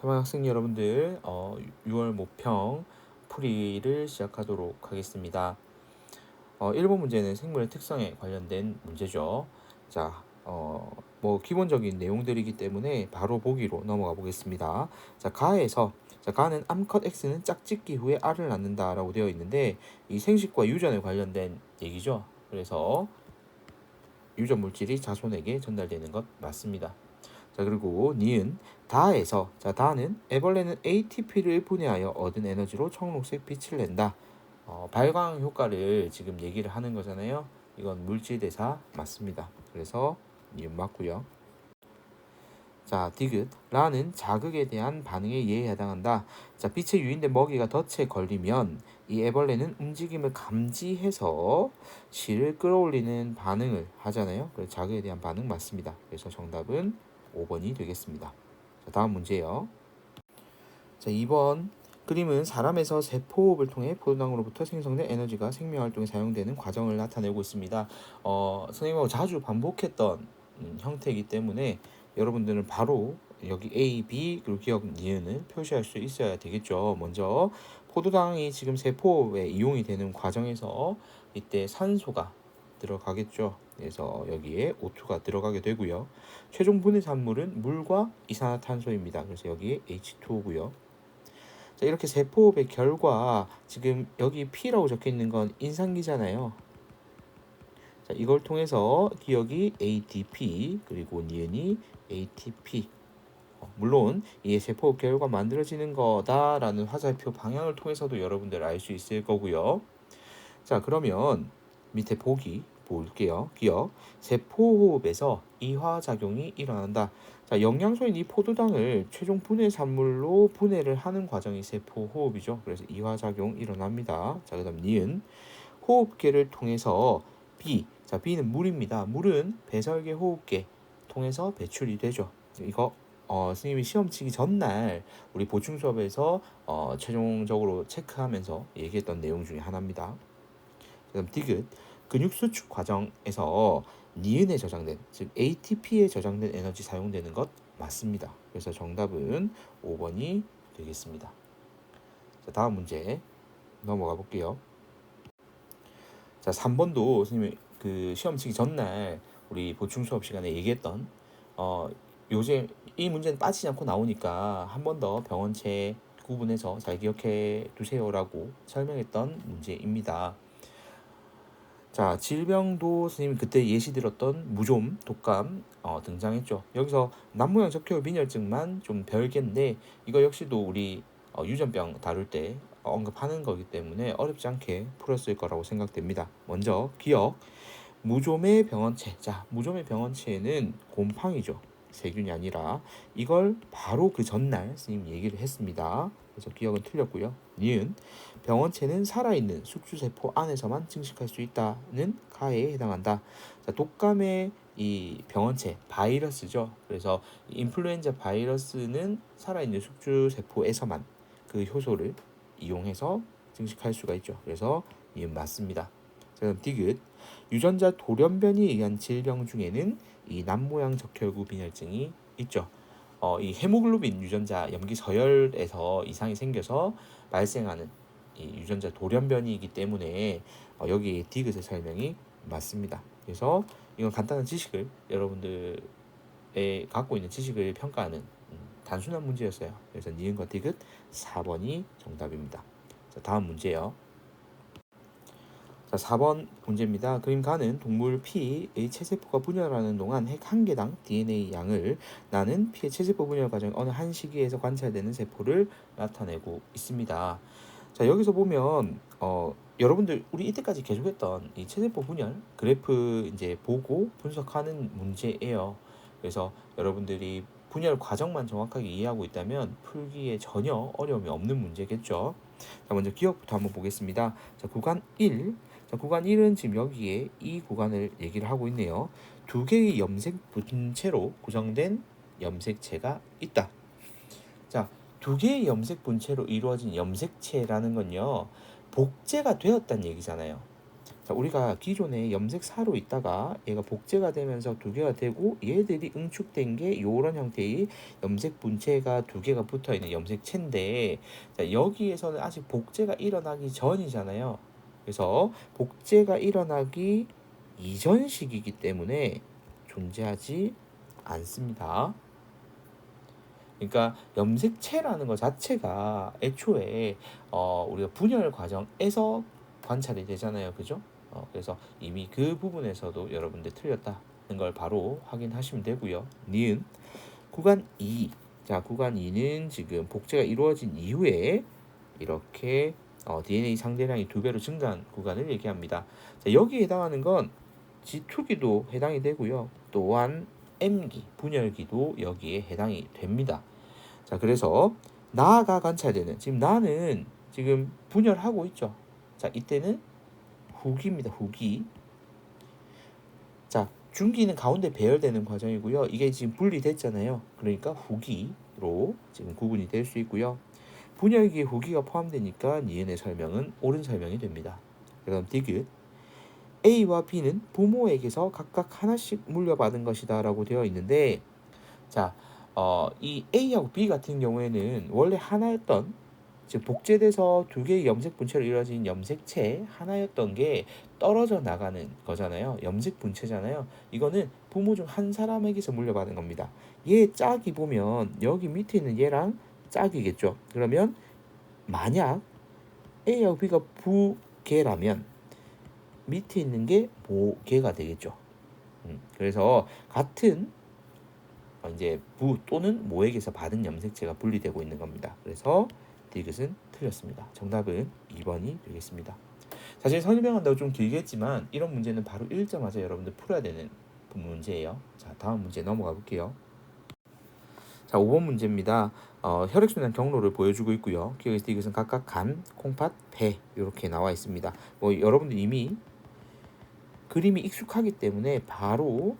3학 학생 여러분들 6월 모평 풀이를 시작하도록 하겠습니다. 1번 문제는 생물의 특성에 관련된 문제죠. 자, 뭐 기본적인 내용들이기 때문에 바로 보기로 넘어가 보겠습니다. 자, 가는 암컷 X는 짝짓기 후에 알을 낳는다라고 되어 있는데 이 생식과 유전에 관련된 얘기죠. 그래서 유전 물질이 자손에게 전달되는 것 맞습니다. 자, 그리고 니은 다는 애벌레는 ATP를 분해하여 얻은 에너지로 청록색 빛을 낸다. 발광 효과를 지금 얘기를 하는 거잖아요. 이건 물질 대사 맞습니다. 그래서 니은 맞고요. 자, 라는 자극에 대한 반응의 예에 해당한다. 자, 빛에 유인된 먹이가 덫에 걸리면 이 애벌레는 움직임을 감지해서 실을 끌어올리는 반응을 하잖아요. 그래서 자극에 대한 반응 맞습니다. 그래서 정답은 5번이 되겠습니다. 자, 다음 문제요. 자, 2번 그림은 사람에서 세포호흡을 통해 포도당으로부터 생성된 에너지가 생명활동에 사용되는 과정을 나타내고 있습니다. 선생님하고 자주 반복했던 형태이기 때문에 여러분들은 바로 여기 A, B 그리고 기억 니은을 표시할 수 있어야 되겠죠. 먼저 포도당이 지금 세포에 이용이 되는 과정에서 이때 산소가 들어가겠죠. 그래서 여기에 O2가 들어가게 되고요. 최종 분해 산물은 물과 이산화탄소입니다. 그래서 여기에 H2O고요. 자, 이렇게 세포호흡의 결과 지금 여기 P라고 적혀 있는 건 인상기잖아요. 자, 이걸 통해서 기억이 ADP 그리고 니은이 ATP. 물론 이 세포호흡 결과 만들어지는 거다라는 화살표 방향을 통해서도 여러분들 알 수 있을 거고요. 자, 그러면 밑에 보기 볼게요. 기억. 세포호흡에서 이화작용이 일어난다. 자, 영양소인 이 포도당을 최종 분해 산물로 분해를 하는 과정이 세포호흡이죠. 그래서 이화작용 일어납니다. 자, 그다음 니은. 호흡계를 통해서 자, B는 물입니다. 물은 배설계 호흡계 통해서 배출이 되죠. 이거 선생님이 시험 치기 전날 우리 보충 수업에서 최종적으로 체크하면서 얘기했던 내용 중에 하나입니다. 그다음 근육 수축 과정에서 니은에 저장된 즉 ATP에 저장된 에너지 사용되는 것 맞습니다. 그래서 정답은 5번이 되겠습니다. 자, 다음 문제 넘어가 볼게요. 자, 3번도 선생님이 그 시험 치기 전날 우리 보충 수업 시간에 얘기했던 요즘 이 문제는 빠지지 않고 나오니까 한 번 더 병원체 구분해서 잘 기억해 두세요라고 설명했던 문제입니다. 자, 질병도 선생님이 그때 예시 들었던 무좀, 독감 등장했죠. 여기서 남모양 적혈 빈혈증만 좀 별개인데 이거 역시도 우리 유전병 다룰 때 언급하는 거기 때문에 어렵지 않게 풀었을 거라고 생각됩니다. 먼저 기억, 무좀의 병원체. 자, 무좀의 병원체는 곰팡이죠. 세균이 아니라 이걸 바로 그 전날 선생님 얘기를 했습니다. 그래서 기억은 틀렸고요. 니은 병원체는 살아있는 숙주세포 안에서만 증식할 수 있다는 가에 해당한다. 자, 독감의 이 병원체 바이러스죠. 그래서 인플루엔자 바이러스는 살아있는 숙주세포에서만 그 효소를 이용해서 증식할 수가 있죠. 그래서 니은 맞습니다. 자, 그럼 유전자 돌연변이에 의한 질병 중에는 이 남모양 적혈구 빈혈증이 있죠. 이 헤모글로빈 유전자 염기 서열에서 이상이 생겨서 발생하는 이 유전자 돌연변이이기 때문에 여기 디귿의 설명이 맞습니다. 그래서 이건 간단한 지식을 여러분들의 갖고 있는 지식을 평가하는 단순한 문제였어요. 그래서 니은과 디귿 4번이 정답입니다. 자, 다음 문제요. 자, 4번 문제입니다. 그림 가는 동물 P의 체세포가 분열하는 동안 핵 한 개당 DNA 양을 나는 P의 체세포 분열 과정 어느 한 시기에서 관찰되는 세포를 나타내고 있습니다. 자, 여기서 보면 여러분들 우리 이때까지 계속했던 이 체세포 분열 그래프 이제 보고 분석하는 문제예요. 그래서 여러분들이 분열 과정만 정확하게 이해하고 있다면 풀기에 전혀 어려움이 없는 문제겠죠. 자, 먼저 기억부터 한번 보겠습니다. 자, 구간 1. 자, 구간 1은 지금 여기에 이 구간을 얘기를 하고 있네요. 두 개의 염색 분체로 구성된 염색체가 있다. 자, 두 개의 염색 분체로 이루어진 염색체라는 건요, 복제가 되었다는 얘기잖아요. 자, 우리가 기존에 염색 4로 있다가 얘가 복제가 되면서 두 개가 되고 얘들이 응축된 게 요런 형태의 염색 분체가 두 개가 붙어 있는 염색체인데, 자, 여기에서는 아직 복제가 일어나기 전이잖아요. 그래서 복제가 일어나기 이전 시기이기 때문에 존재하지 않습니다. 그러니까 염색체라는 것 자체가 애초에 우리가 분열 과정에서 관찰이 되잖아요, 그죠? 그래서 이미 그 부분에서도 여러분들 틀렸다는 걸 바로 확인하시면 되고요. 니은 구간 2. 자, 구간 2는 지금 복제가 이루어진 이후에 이렇게 DNA 상대량이 2배로 증가한 구간을 얘기합니다. 자, 여기에 해당하는 건 G2기도 해당이 되고요. 또한 M기, 분열기도 여기에 해당이 됩니다. 자, 그래서 나가 관찰되는, 지금 나는 지금 분열하고 있죠. 자, 이때는 후기입니다. 후기. 자, 중기는 가운데 배열되는 과정이고요. 이게 지금 분리됐잖아요. 그러니까 후기로 지금 구분이 될 수 있고요. 분열기에 후기가 포함되니까 니은의 설명은 옳은 설명이 됩니다. 그다음 디귿. A와 B는 부모에게서 각각 하나씩 물려받은 것이다 라고 되어 있는데, 자, 이 A하고 B 같은 경우에는 원래 하나였던, 즉 복제돼서 두 개의 염색 분체로 이루어진 염색체 하나였던 게 떨어져 나가는 거잖아요. 염색 분체잖아요. 이거는 부모 중 한 사람에게서 물려받은 겁니다. 얘 짝이 보면 여기 밑에 있는 얘랑 짝이겠죠. 그러면 만약 A하고 B가 부계라면 밑에 있는 게 모계가 되겠죠. 그래서 같은 이제 부 또는 모에게서 받은 염색체가 분리되고 있는 겁니다. 그래서 디귿은 틀렸습니다. 정답은 2번이 되겠습니다. 사실 설명한다고 좀 길겠지만 이런 문제는 바로 읽자마자 여러분들 풀어야 되는 문제예요. 자, 다음 문제 넘어가 볼게요. 자, 5번 문제입니다. 혈액순환 경로를 보여주고 있고요. 기억에서 디귿은 각각 간, 콩팥, 배 이렇게 나와 있습니다. 뭐 여러분들 이미 그림이 익숙하기 때문에 바로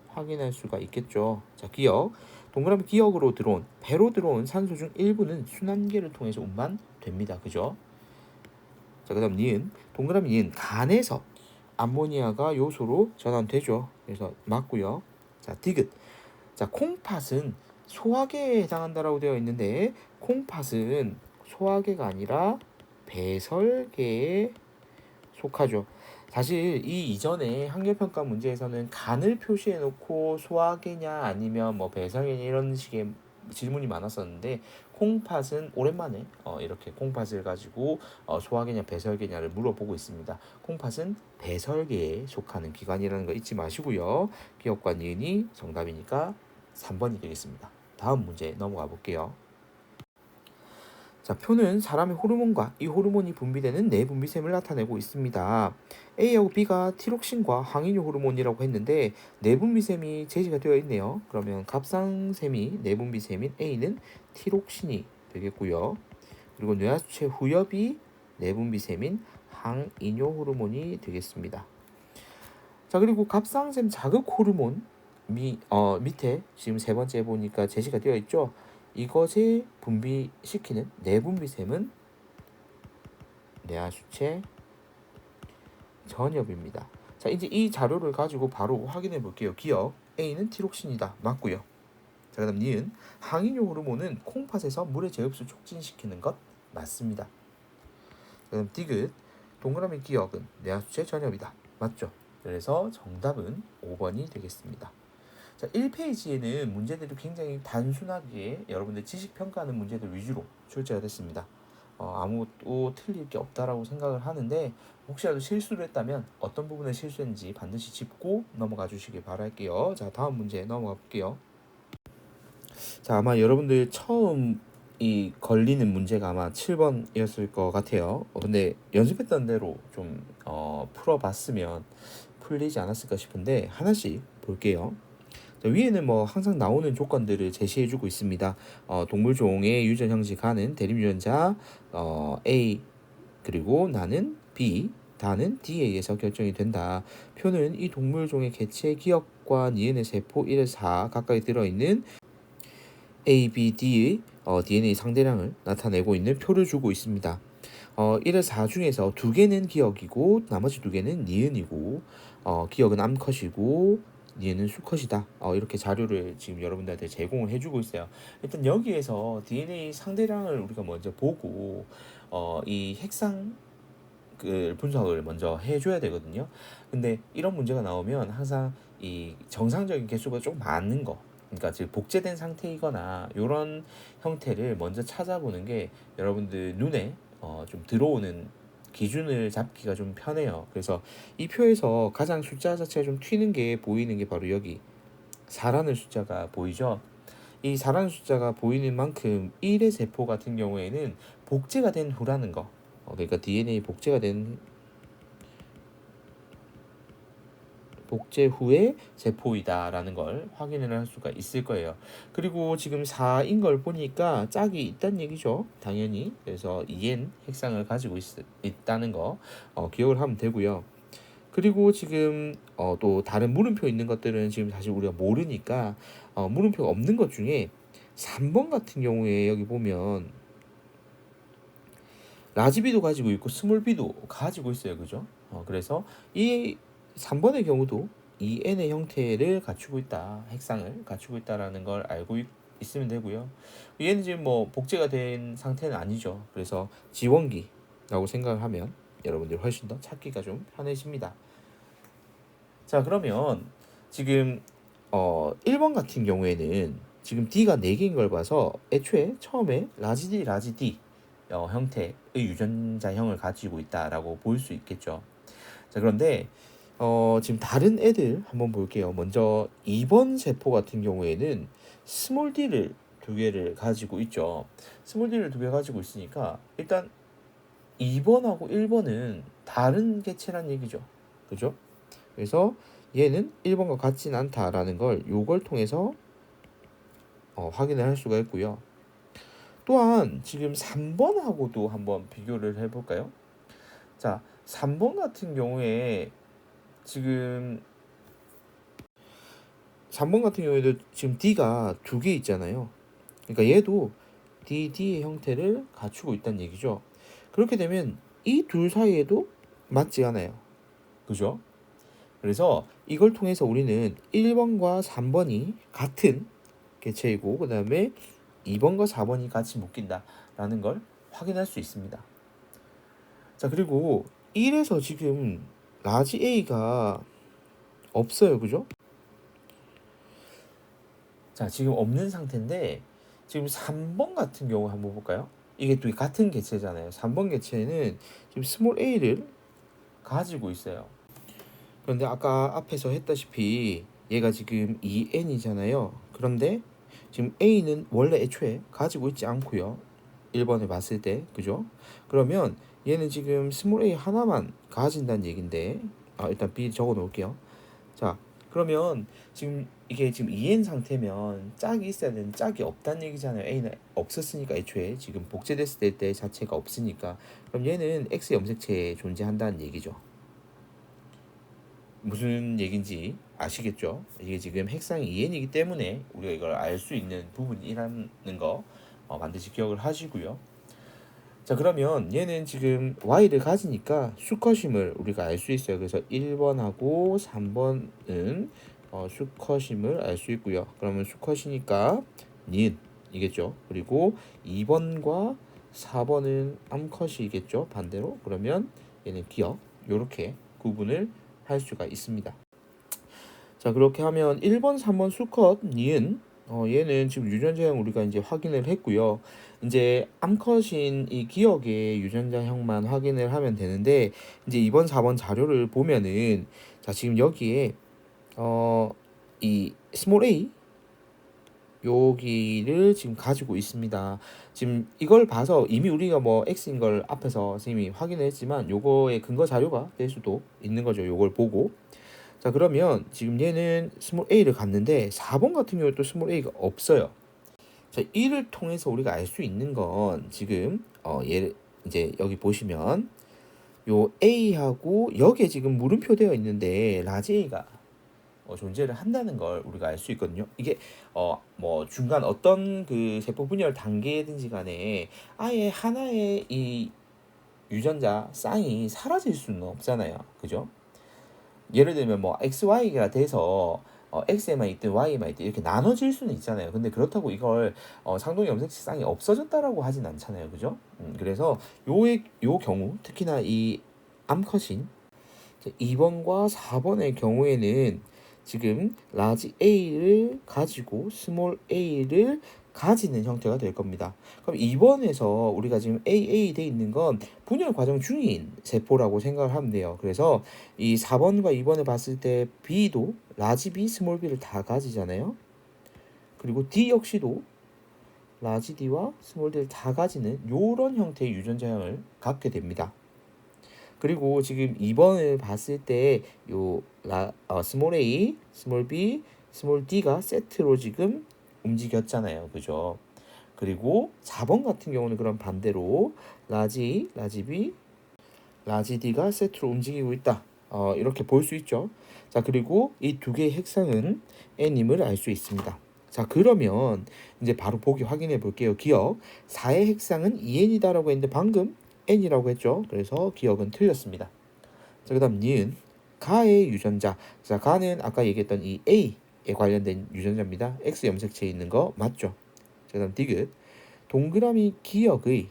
확인할 수가 있겠죠. 자, 기억. 동그라미 기억으로 들어온, 배로 들어온 산소 중 일부는 순환계를 통해서 운반됩니다. 그죠? 자, 그 다음 니은. 동그라미 니은. 간에서 암모니아가 요소로 전환되죠. 그래서 맞고요. 자, 디귿. 자, 콩팥은 소화계에 해당한다라고 되어 있는데, 콩팥은 소화계가 아니라 배설계에 속하죠. 사실 이 이전에 학력평가 문제에서는 간을 표시해 놓고 소화계냐 아니면 뭐 배설계냐 이런 식의 질문이 많았었는데, 콩팥은 오랜만에 이렇게 콩팥을 가지고 소화계냐 배설계냐를 물어보고 있습니다. 콩팥은 배설계에 속하는 기관이라는 거 잊지 마시고요. 기억과 니은이 정답이니까 3번이 되겠습니다. 다음 문제 넘어가 볼게요. 자, 표는 사람의 호르몬과 이 호르몬이 분비되는 내분비샘을 나타내고 있습니다. A하고 B가 티록신과 항인효 호르몬이라고 했는데 내분비샘이 제시가 되어 있네요. 그러면 갑상샘이 내분비샘인 A는 티록신이 되겠고요. 그리고 뇌하수체 후엽이 내분비샘인 항인효 호르몬이 되겠습니다. 자, 그리고 갑상샘 자극 호르몬 밑에 지금 세 번째 보니까 제시가 되어 있죠. 이것을 분비시키는 내분비샘은 뇌하수체 전엽입니다. 자, 이제 이 자료를 가지고 바로 확인해 볼게요. 기억. A는 티록신이다. 맞고요. 자, 그다음 니은. 항인효 호르몬은 콩팥에서 물의 재흡수 촉진시키는 것 맞습니다. 그다음 디귿. 동그라미 기억은 뇌하수체 전엽이다. 맞죠? 그래서 정답은 5번이 되겠습니다. 자, 1페이지에는 문제들이 굉장히 단순하게 여러분들 지식 평가하는 문제들 위주로 출제가 됐습니다. 아무것도 틀릴 게 없다라고 생각을 하는데, 혹시라도 실수를 했다면 어떤 부분에 실수했는지 반드시 짚고 넘어가 주시길 바랄게요. 자, 다음 문제 넘어가 볼게요. 자, 아마 여러분들 처음 이 걸리는 문제가 아마 7번이었을 것 같아요. 근데 연습했던 대로 좀 풀어봤으면 풀리지 않았을까 싶은데 하나씩 볼게요. 위에는 뭐 항상 나오는 조건들을 제시해주고 있습니다. 동물종의 유전 형식하는 대립유전자 A, 그리고 나는 B, 다는 D에 의해서 결정이 된다. 표는 이 동물종의 개체 기억과 니은의 세포 1에서 4 가까이 들어있는 A, B, D의 DNA 상대량을 나타내고 있는 표를 주고 있습니다. 1의 4 중에서 2개는 기억이고 나머지 2개는 니은이고 기억은 암컷이고 니은은 수컷이다. 이렇게 자료를 지금 여러분들한테 제공을 해주고 있어요. 일단 여기에서 DNA 상대량을 우리가 먼저 보고 이 핵상 그 분석을 먼저 해줘야 되거든요. 근데 이런 문제가 나오면 항상 이 정상적인 개수가 좀 많은 거, 그러니까 즉 복제된 상태이거나 이런 형태를 먼저 찾아보는 게 여러분들 눈에 좀 들어오는 기준을 잡기가 좀 편해요. 그래서 이 표에서 가장 숫자 자체가 좀 튀는 게 보이는 게 바로 여기 4라는 숫자가 보이죠. 이 4라는 숫자가 보이는 만큼 1의 세포 같은 경우에는 복제가 된 후라는 거, 그러니까 DNA 복제가 된 복제 후의 세포이다라는 걸 확인을 할 수가 있을 거예요. 그리고 지금 4인 걸 보니까 짝이 있다는 얘기죠. 당연히. 그래서 2N 핵상을 가지고 있다는 거 기억을 하면 되고요. 그리고 지금 또 다른 물음표 있는 것들은 지금 사실 우리가 모르니까 물음표가 없는 것 중에 3번 같은 경우에 여기 보면 라지 B도 가지고 있고 스몰 B도 가지고 있어요. 그죠? 그래서 이 3번의 경우도 이 n의 형태를 갖추고 있다, 핵상을 갖추고 있다라는 걸 알고 있으면 되고요. 얘는 지금 뭐 복제가 된 상태는 아니죠. 그래서 지원기라고 생각을 하면 여러분들 훨씬 더 찾기가 좀 편해집니다. 자, 그러면 지금 1번 같은 경우에는 지금 D가 4개인 걸 봐서 애초에 처음에 라지 D, 라지 D 형태의 유전자형을 가지고 있다라고 볼 수 있겠죠. 자, 그런데 지금 다른 애들 한번 볼게요. 먼저 2번 세포 같은 경우에는 스몰 d를 2개를 가지고 있죠. 스몰 d를 2개 가지고 있으니까 일단 2번하고 1번은 다른 개체란 얘기죠. 그죠? 그래서 얘는 1번과 같진 않다라는 걸 요걸 통해서 확인을 할 수가 있고요. 또한 지금 3번하고도 한번 비교를 해볼까요? 자, 3번 같은 경우에 지금 3번 같은 경우에도 지금 D가 2개 있잖아요. 그러니까 얘도 DD의 형태를 갖추고 있다는 얘기죠. 그렇게 되면 이 둘 사이에도 맞지 않아요. 그죠? 그래서 이걸 통해서 우리는 1번과 3번이 같은 개체이고 그 다음에 2번과 4번이 같이 묶인다라는 걸 확인할 수 있습니다. 자, 그리고 1에서 지금 라지 A가 없어요. 그죠? 자, 지금 없는 상태인데 지금 3번 같은 경우 한번 볼까요? 이게 또 같은 개체잖아요. 3번 개체는 지금 스몰 a를 가지고 있어요. 그런데 아까 앞에서 했다시피 얘가 지금 2n이잖아요. 그런데 지금 a는 원래 애초에 가지고 있지 않고요. 1번에 봤을 때, 그죠? 그러면 얘는 지금 스몰 a 하나만 가진다는 얘긴데 일단 b 적어 놓을게요. 자, 그러면 지금 이게 지금 2n 상태면 짝이 있어야 되는 짝이 없다는 얘기잖아요. a는 없었으니까 애초에 지금 복제됐을 때 자체가 없으니까. 그럼 얘는 x 염색체에 존재한다는 얘기죠. 무슨 얘긴지 아시겠죠? 이게 지금 핵상이 2n이기 때문에 우리가 이걸 알 수 있는 부분이라는 거 반드시 기억을 하시고요. 자, 그러면 얘는 지금 y를 가지니까 수컷임을 우리가 알 수 있어요. 그래서 1번하고 3번은 수컷임을 알 수 있고요. 그러면 수컷이니까 니은이겠죠. 그리고 2번과 4번은 암컷이겠죠. 반대로. 그러면 얘는 기억. 요렇게 구분을 할 수가 있습니다. 자, 그렇게 하면 1번, 3번 수컷 니은 얘는 지금 유전자형 우리가 이제 확인을 했고요. 이제 암컷인 이 기억의 유전자형만 확인을 하면 되는데 이제 2번, 4번 자료를 보면은 자, 지금 여기에 이 스몰 a 여기를 지금 가지고 있습니다. 지금 이걸 봐서 이미 우리가 뭐 X인 걸 앞에서 선생님이 확인을 했지만 요거의 근거 자료가 될 수도 있는 거죠. 요걸 보고. 자, 그러면 지금 얘는 스몰 a를 갔는데 4번 같은 경우에 또 스몰 a가 없어요. 자, 이를 통해서 우리가 알 수 있는 건 지금 얘를 이제 여기 보시면 요 a하고 여기에 지금 물음표 되어 있는데 라지 a가 존재를 한다는 걸 우리가 알 수 있거든요. 이게 뭐 중간 어떤 그 세포 분열 단계든지 간에 아예 하나의 이 유전자 쌍이 사라질 수는 없잖아요. 그죠? 예를 들면 뭐 XY가 돼서 X에만 있든 Y에만 있든 이렇게 나눠질 수는 있잖아요. 근데 그렇다고 이걸 상동 염색체 쌍이 없어졌다라고 하진 않잖아요. 그죠? 그래서 요 경우 특히나 이 암컷인 2번과 4번의 경우에는 지금 라지 A를 가지고 스몰 a를 가지는 형태가 될 겁니다. 그럼 2번에서 우리가 지금 AA 돼 있는 건 분열 과정 중인 세포라고 생각을 하면 돼요. 그래서 이 4번과 2번을 봤을 때 B도 라지 B, 스몰 b를 다 가지잖아요. 그리고 D 역시도 라지 D와 스몰 D를 다 가지는 이런 형태의 유전자형을 갖게 됩니다. 그리고 지금 2번을 봤을 때 스몰 a, 스몰 b, 스몰 d가 세트로 지금 움직였잖아요. 그죠? 그리고 4번 같은 경우는 그럼 반대로 라지 b, 라지 d가 세트로 움직이고 있다. 이렇게 볼 수 있죠. 자, 그리고 이 두 개의 핵상은 n임을 알 수 있습니다. 자, 그러면 이제 바로 보기 확인해 볼게요. 기억 4의 핵상은 2n이다라고 했는데 방금 n이라고 했죠. 그래서 기억은 틀렸습니다. 자, 그다음 니은 가의 유전자. 자, 가는 아까 얘기했던 이 A에 관련된 유전자입니다. X 염색체에 있는 거 맞죠? 자, 그다음 디귿 동그라미 기억의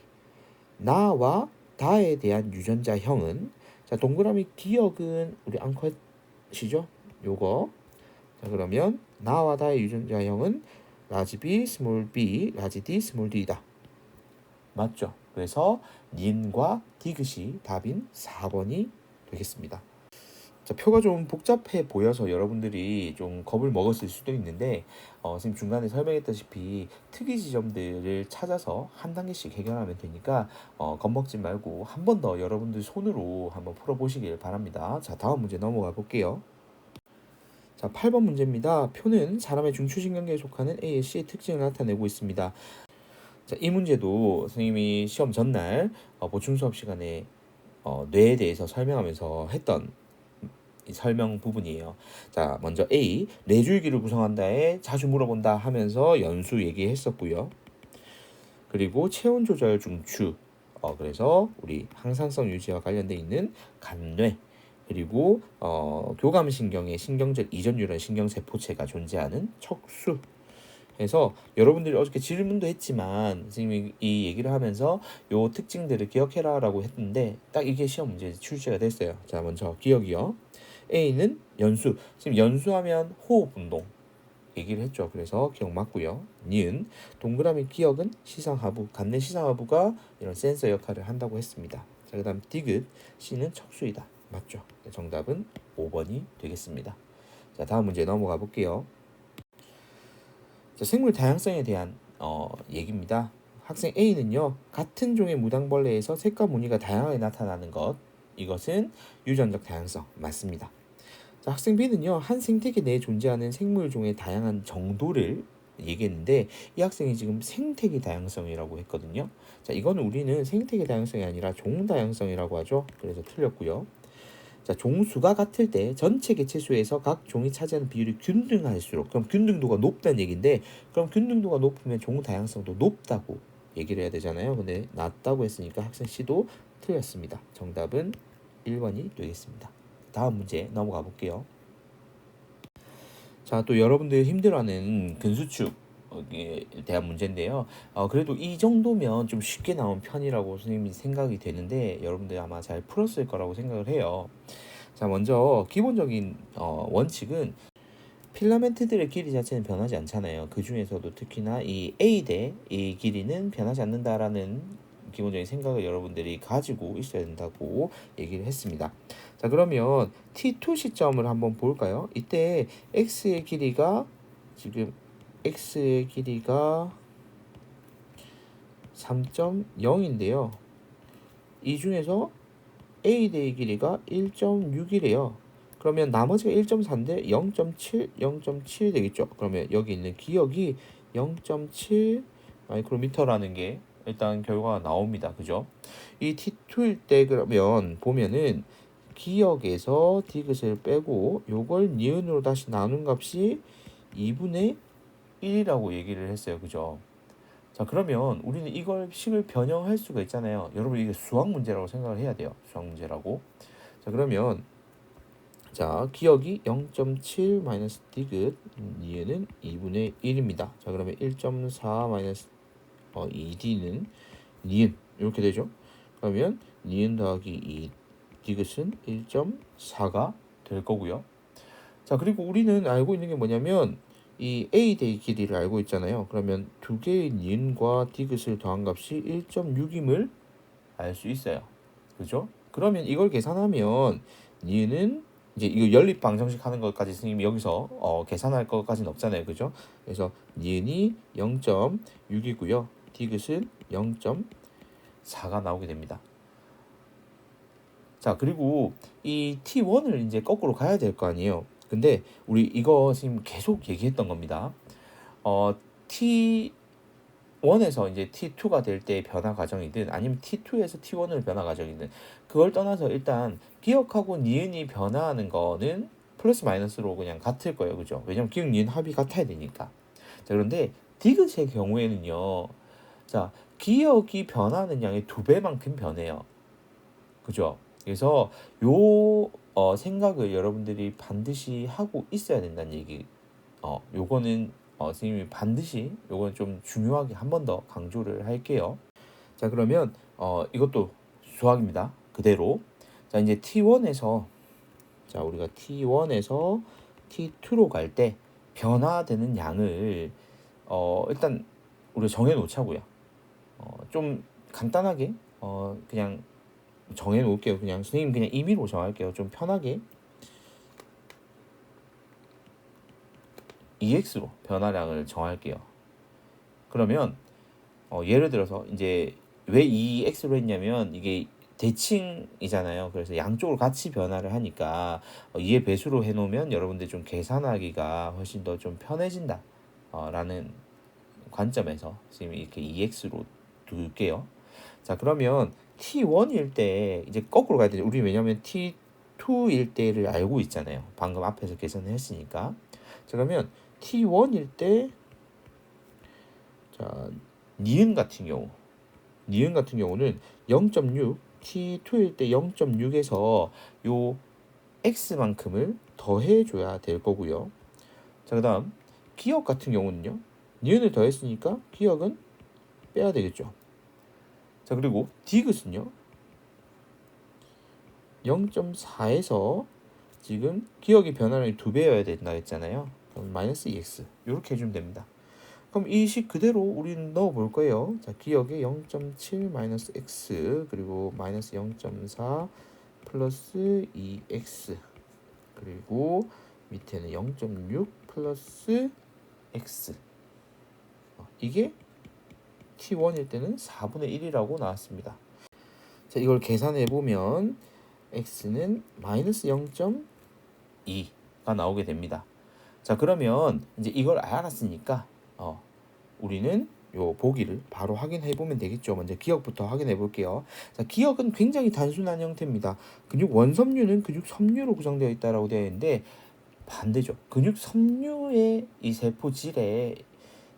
나와 다에 대한 유전자형은 자, 동그라미 기억은 우리 암컷이죠? 요거. 자, 그러면 나와 다의 유전자형은 라지 B, 스몰 b, 라지 D, 스몰 d이다. 맞죠? 그래서 니은과 디귿이 답인 4번이 되겠습니다. 자, 표가 좀 복잡해 보여서 여러분들이 좀 겁을 먹었을 수도 있는데 선생님 중간에 설명했다시피 특이 지점들을 찾아서 한 단계씩 해결하면 되니까 겁먹지 말고 한 번 더 여러분들 손으로 한번 풀어보시길 바랍니다. 자, 다음 문제 넘어가 볼게요. 자, 8번 문제입니다. 표는 사람의 중추신경계에 속하는 A의 C의 특징을 나타내고 있습니다. 자, 이 문제도 선생님이 시험 전날 보충 수업 시간에 뇌에 대해서 설명하면서 했던 이 설명 부분이에요. 자, 먼저 A, 뇌줄기를 구성한다에 자주 물어본다 하면서 연수 얘기했었고요. 그리고 체온 조절 중추, 그래서 우리 항상성 유지와 관련돼 있는 간뇌, 그리고 교감신경의 신경절 이전 유런 신경세포체가 존재하는 척수. 해서 여러분들이 어저께 질문도 했지만 선생님이 이 얘기를 하면서 요 특징들을 기억해라라고 했는데 딱 이게 시험 문제 출제가 됐어요. 자, 먼저 기억이요. A는 연수. 지금 연수하면 호흡 운동 얘기를 했죠. 그래서 기억 맞고요. 니은 동그라미 기억은 시상하부, 간내 시상하부가 이런 센서 역할을 한다고 했습니다. 자, 그다음 디귿 C는 척수이다. 맞죠? 정답은 5번이 되겠습니다. 자, 다음 문제 넘어가 볼게요. 자, 생물 다양성에 대한 얘기입니다. 학생 A는요, 같은 종의 무당벌레에서 색과 무늬가 다양하게 나타나는 것, 이것은 유전적 다양성 맞습니다. 자, 학생 B는요, 한 생태계 내에 존재하는 생물종의 다양한 정도를 얘기했는데 이 학생이 지금 생태계 다양성이라고 했거든요. 자, 이거는 우리는 생태계 다양성이 아니라 종 다양성이라고 하죠. 그래서 틀렸고요. 자, 종수가 같을 때 전체 개체수에서 각 종이 차지하는 비율이 균등할수록, 그럼 균등도가 높다는 얘기인데, 그럼 균등도가 높으면 종 다양성도 높다고 얘기를 해야 되잖아요. 근데 낮다고 했으니까 학생 C도 틀렸습니다. 정답은 1번이 되겠습니다. 다음 문제 넘어가 볼게요. 자, 또 여러분들이 힘들어하는 근수축에 대한 문제인데요. 그래도 이 정도면 좀 쉽게 나온 편이라고 선생님이 생각이 되는데 여러분들이 아마 잘 풀었을 거라고 생각을 해요. 자, 먼저 기본적인 원칙은 필라멘트들의 길이 자체는 변하지 않잖아요. 그 중에서도 특히나 이 A대 이 길이는 변하지 않는다라는 기본적인 생각을 여러분들이 가지고 있어야 된다고 얘기를 했습니다. 자, 그러면 T2 시점을 한번 볼까요? 이때 X의 길이가 지금 X의 길이가 3.0인데요. 이 중에서 A대의 길이가 1.6이래요. 그러면 나머지가 1.4인데 0.7, 0.7 되겠죠. 그러면 여기 있는 기억이 0.7 마이크로미터라는 게 일단 결과가 나옵니다. 그죠? 이 T2일 때 그러면 보면은 기억에서 디귿을 빼고 요걸 니은으로 다시 나눈 값이 2분의 1이라고 얘기를 했어요. 그죠? 자, 그러면 우리는 이걸 식을 변형할 수가 있잖아요. 여러분 이게 수학 문제라고 생각을 해야 돼요. 수학 문제라고. 자, 그러면 자, 기억이 0.7 마이너스 디귿, 얘는 2분의 1입니다. 자, 그러면 1.4 마이너스 2d는 니은 이렇게 되죠. 그러면 니은 더하기 2 디귿은 1.4가 될 거고요. 자, 그리고 우리는 알고 있는 게 뭐냐면 이 a 대의 길이를 알고 있잖아요. 그러면 두 개의 니은과 디귿을 더한 값이 1.6임을 알 수 있어요. 그죠? 그러면 이걸 계산하면 니은은 이제 이거 연립 방정식 하는 것까지 선생님이 여기서 계산할 것까지는 없잖아요. 그죠? 그래서 니은이 0.6이고요. 디귿은 0.4가 나오게 됩니다. 자, 그리고 이 T1을 이제 거꾸로 가야 될 거 아니에요. 근데 우리 이거 지금 계속 얘기했던 겁니다. T1에서 이제 T2가 될 때 변화 과정이든 아니면 T2에서 T1을 변화 과정이든 그걸 떠나서 일단 기억하고 니은이 변화하는 거는 플러스 마이너스로 그냥 같을 거예요. 그죠? 왜냐면 기억 니은 합이 같아야 되니까. 자, 그런데 디귿의 경우에는요. 자, 기억이 변하는 양의 2배만큼 변해요. 그죠? 그래서 요 생각을 여러분들이 반드시 하고 있어야 된다는 얘기. 요거는 선생님이 반드시 요건 좀 중요하게 한 번 더 강조를 할게요. 자, 그러면 이것도 수학입니다. 그대로. 자, 이제 T1에서 자, 우리가 T1에서 T2로 갈 때 변화되는 양을 일단 우리가 정해 놓자고요. 좀 간단하게 그냥 정해 놓을게요. 그냥 선생님 그냥 임의로 정할게요. 좀 편하게. EX로 변화량을 정할게요. 그러면 예를 들어서 이제 왜 EX로 했냐면 이게 대칭이잖아요. 그래서 양쪽을 같이 변화를 하니까 2의 배수로 해놓으면 여러분들 좀 계산하기가 훨씬 더 좀 편해진다 라는 관점에서 지금 이렇게 EX로 둘게요. 자, 그러면 T1일 때 이제 거꾸로 가야 되죠. 우리 왜냐면 T2일 때를 알고 있잖아요. 방금 앞에서 계산을 했으니까. 자, 그러면 T1일 때 자, 니은 같은 경우는 0.6, T2일 때 0.6에서 요 X만큼을 더해줘야 될 거고요. 자, 그 다음 기억 같은 경우는요. 니은을 더했으니까 기억은 빼야 되겠죠. 자, 그리고 디귿은요. 0.4에서 지금 기억의 변화량이 2배여야 된다 했잖아요. 그럼 마이너스 2x 이렇게 해주면 됩니다. 그럼 이 식 그대로 우리는 넣어 볼 거예요. 자, 기억에 0.7 마이너스 x 그리고 마이너스 0.4 플러스 2x 그리고 밑에는 0.6 플러스 x 이게 t1일 때는 4분의 1이라고 나왔습니다. 자, 이걸 계산해 보면 x는 마이너스 0.2가 나오게 됩니다. 자, 그러면 이제 이걸 알았으니까 우리는 요 보기를 바로 확인해 보면 되겠죠. 먼저 기억부터 확인해 볼게요. 자, 기억은 굉장히 단순한 형태입니다. 근육 원섬유는 근육 섬유로 구성되어 있다라고 되어 있는데 반대죠. 근육 섬유의 이 세포질에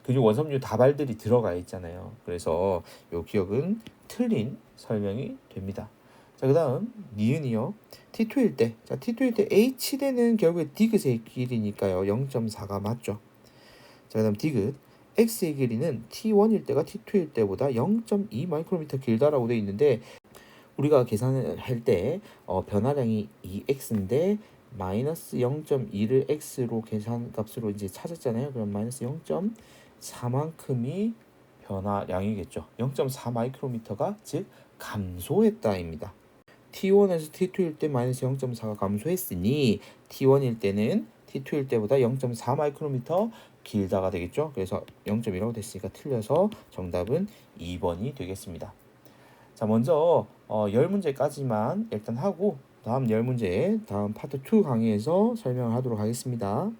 근육 원섬유 다발들이 들어가 있잖아요. 그래서 요 기억은 틀린 설명이 됩니다. 자, 그다음 니은이요. T2일 때, 자, T2일 때 H대는 결국에 디귿의 길이니까요. 0.4가 맞죠. 자, 그다음 디귿 X의 길이는 T1일 때가 T2일 때보다 0.2 마이크로미터 길다라고 되어 있는데 우리가 계산을 할 때 변화량이 2x인데 마이너스 0.2를 x로 계산값으로 이제 찾았잖아요. 그럼 마이너스 0.4만큼이 변화량이겠죠. 0.4 마이크로미터가 즉 감소했다입니다. T1에서 T2일 때 마이너스 0.4가 감소했으니 T1일 때는 T2일 때보다 0.4 마이크로미터 길다가 되겠죠. 그래서 0.1라고 됐으니까 틀려서 정답은 2번이 되겠습니다. 자, 먼저 10문제까지만 일단 하고 다음 10문제 다음 파트 2 강의에서 설명을 하도록 하겠습니다.